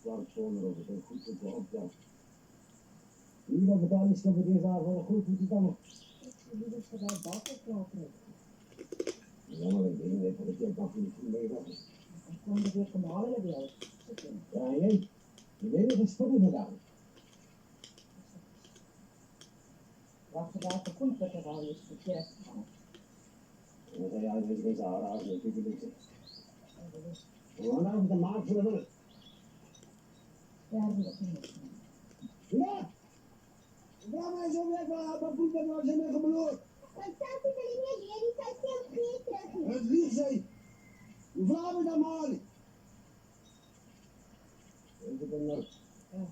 Clark zonder over zijn goed te koop, ja. Ieder betalingsschap voor deze jaar van een goed moet dan nog. Die is er wel bakken kopen. Ja, maar ik denk niet dat ik dat nog niet mee heb. Dan komt er weer gemalen bij ons. Ja, jij. Je weet het, spullen gedaan. Wat vandaag de komt dat er al is verkeerd gegaan. En dan zei hij, dat is deze haar uit, natuurlijk niet. We gaan nou op de markt voor de willen. Ja, dat is niet. Ja! Waarom is zo weg waar mijn voet met was en mijn gebeloord? Wat staat er in je? Die kan heel creatief. Het lief zijn. Hoe vragen we dan maar? Weet je dan nog? Ja.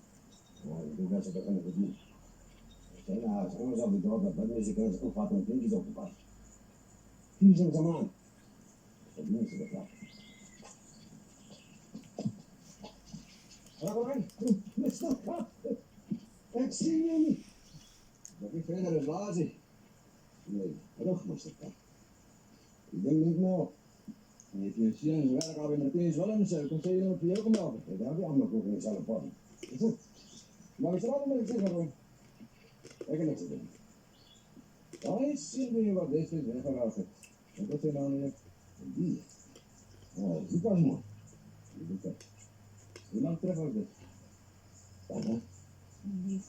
Nou, ik doe best dat ik kan het doen. Zeg nou, als anders op de dorp, dat mensen kunnen ze opvatten om kindjes op te passen. 4 cent a maand. Dat is mensen beklapt. Alright, Mr. Kat. Ik zie je niet. Dat ik verder is wazig. Nee, rug, Mr. Kat. Ik denk niet meer op. En heeft je zien zijn werk alweer meteen wel in de cel, dan zei je dat je ook melden. Ik heb die andere koeken niet zelf voor. Is het? Maar is er allemaal niks zeggen hoor. Ik heb niks te doen. Ja, eens zien we wat dit is, hè, vanaf het. En dat zijn dan weer. Die. Oh, die was mooi. Die doet dat. Hoe lang terug was dit? Dat hè? Nee,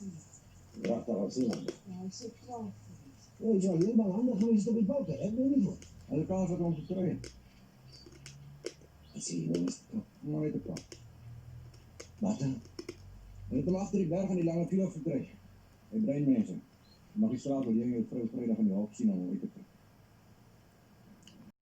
Ik dacht dat was iemand. ja, hij zit 12. Nee, ik zou helemaal anders gaan, is toch niet boten, hè? Ben je niet voor. En de kans om te trainen. Dat zie je wel, Mr. Kat. Nou, weet ik wel. Wat dan? En het hem achter die berg en die lange kilo verkrijgen. Ik breng mensen. De magistraat wil je vrijdag in de hoofd zien, dan weet ik het.